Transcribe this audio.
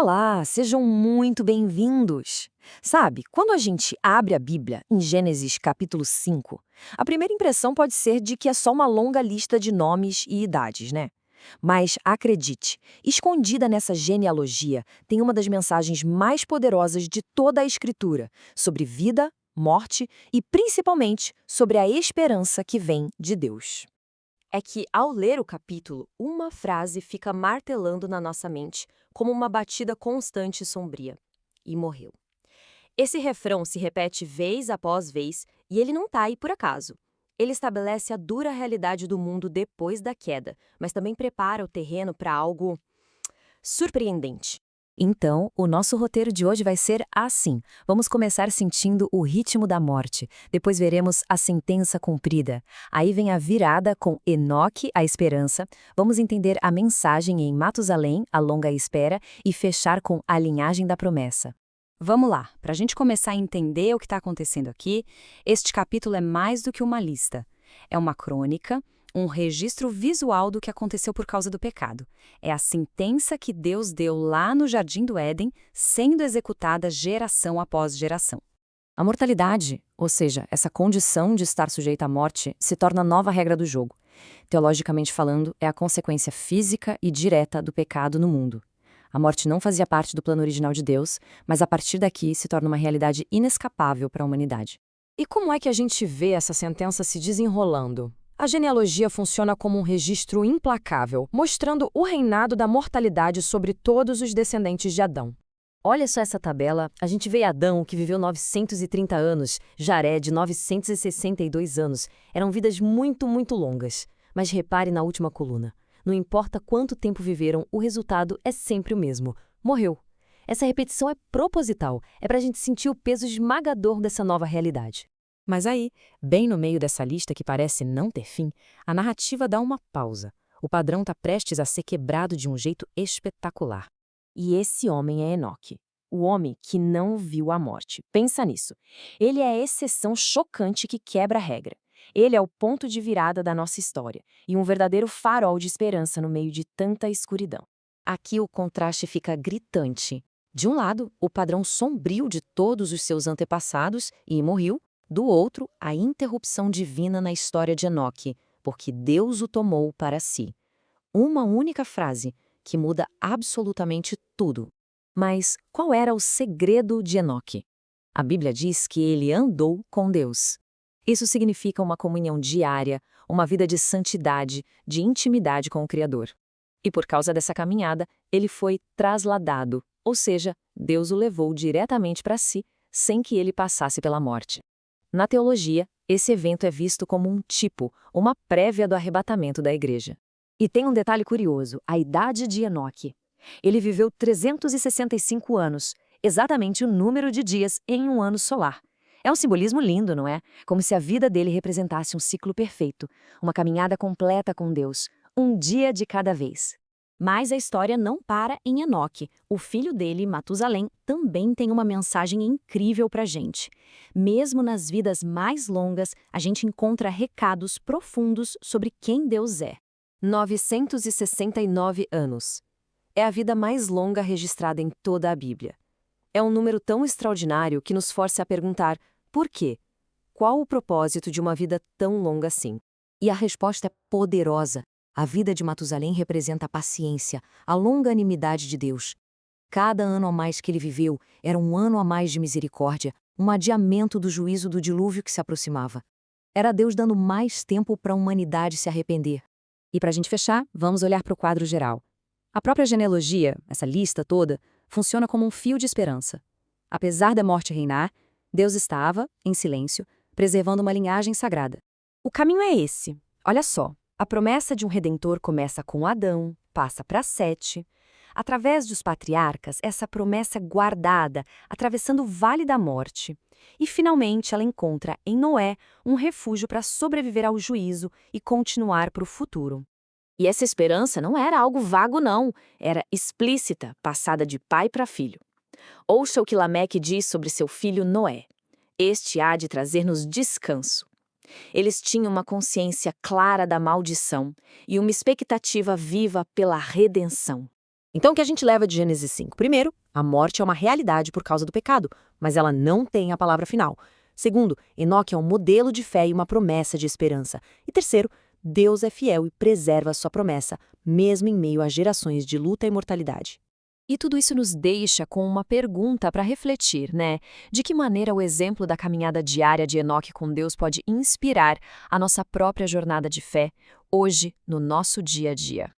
Olá, sejam muito bem-vindos! Sabe, quando a gente abre a Bíblia em Gênesis capítulo 5, a primeira impressão pode ser de que é só uma longa lista de nomes e idades, né? Mas acredite, escondida nessa genealogia tem uma das mensagens mais poderosas de toda a Escritura sobre vida, morte e principalmente sobre a esperança que vem de Deus. É que, ao ler o capítulo, uma frase fica martelando na nossa mente, como uma batida constante e sombria. E morreu. Esse refrão se repete vez após vez, e ele não está aí por acaso. Ele estabelece a dura realidade do mundo depois da queda, mas também prepara o terreno para algo surpreendente. Então, o nosso roteiro de hoje vai ser assim. Vamos começar sentindo o ritmo da morte, depois veremos a sentença cumprida. Aí vem a virada com Enoque, a esperança. Vamos entender a mensagem em Matusalém, a longa espera, e fechar com a linhagem da promessa. Vamos lá, para a gente começar a entender o que está acontecendo aqui, este capítulo é mais do que uma lista. É uma crônica, um registro visual do que aconteceu por causa do pecado. É a sentença que Deus deu lá no Jardim do Éden, sendo executada geração após geração. A mortalidade, ou seja, essa condição de estar sujeita à morte, se torna a nova regra do jogo. Teologicamente falando, é a consequência física e direta do pecado no mundo. A morte não fazia parte do plano original de Deus, mas a partir daqui se torna uma realidade inescapável para a humanidade. E como é que a gente vê essa sentença se desenrolando? A genealogia funciona como um registro implacável, mostrando o reinado da mortalidade sobre todos os descendentes de Adão. Olha só essa tabela, a gente vê Adão, que viveu 930 anos, Jared, 962 anos. Eram vidas muito longas. Mas repare na última coluna. Não importa quanto tempo viveram, o resultado é sempre o mesmo. Morreu. Essa repetição é proposital, é para a gente sentir o peso esmagador dessa nova realidade. Mas aí, bem no meio dessa lista que parece não ter fim, a narrativa dá uma pausa. O padrão está prestes a ser quebrado de um jeito espetacular. E esse homem é Enoque, o homem que não viu a morte. Pensa nisso. Ele é a exceção chocante que quebra a regra. Ele é o ponto de virada da nossa história e um verdadeiro farol de esperança no meio de tanta escuridão. Aqui o contraste fica gritante. De um lado, o padrão sombrio de todos os seus antepassados e morreu. Do outro, a interrupção divina na história de Enoque, porque Deus o tomou para si. Uma única frase que muda absolutamente tudo. Mas qual era o segredo de Enoque? A Bíblia diz que ele andou com Deus. Isso significa uma comunhão diária, uma vida de santidade, de intimidade com o Criador. E por causa dessa caminhada, ele foi trasladado, ou seja, Deus o levou diretamente para si, sem que ele passasse pela morte. Na teologia, esse evento é visto como um tipo, uma prévia do arrebatamento da igreja. E tem um detalhe curioso, a idade de Enoque. Ele viveu 365 anos, exatamente o número de dias em um ano solar. É um simbolismo lindo, não é? Como se a vida dele representasse um ciclo perfeito, uma caminhada completa com Deus, um dia de cada vez. Mas a história não para em Enoque. O filho dele, Matusalém, também tem uma mensagem incrível para a gente. Mesmo nas vidas mais longas, a gente encontra recados profundos sobre quem Deus é. 969 anos. É a vida mais longa registrada em toda a Bíblia. É um número tão extraordinário que nos força a perguntar: por quê? Qual o propósito de uma vida tão longa assim? E a resposta é poderosa. A vida de Matusalém representa a paciência, a longanimidade de Deus. Cada ano a mais que ele viveu era um ano a mais de misericórdia, um adiamento do juízo do dilúvio que se aproximava. Era Deus dando mais tempo para a humanidade se arrepender. E para a gente fechar, vamos olhar para o quadro geral. A própria genealogia, essa lista toda, funciona como um fio de esperança. Apesar da morte reinar, Deus estava, em silêncio, preservando uma linhagem sagrada. O caminho é esse. Olha só. A promessa de um redentor começa com Adão, passa para Sete. Através dos patriarcas, essa promessa é guardada, atravessando o vale da morte. E, finalmente, ela encontra em Noé um refúgio para sobreviver ao juízo e continuar para o futuro. E essa esperança não era algo vago, não. Era explícita, passada de pai para filho. Ouça o que Lameque diz sobre seu filho Noé. Este há de trazer-nos descanso. Eles tinham uma consciência clara da maldição e uma expectativa viva pela redenção. Então, o que a gente leva de Gênesis 5? Primeiro, a morte é uma realidade por causa do pecado, mas ela não tem a palavra final. Segundo, Enoque é um modelo de fé e uma promessa de esperança. E terceiro, Deus é fiel e preserva a sua promessa, mesmo em meio a gerações de luta e mortalidade. E tudo isso nos deixa com uma pergunta para refletir, né? De que maneira o exemplo da caminhada diária de Enoque com Deus pode inspirar a nossa própria jornada de fé, hoje, no nosso dia a dia?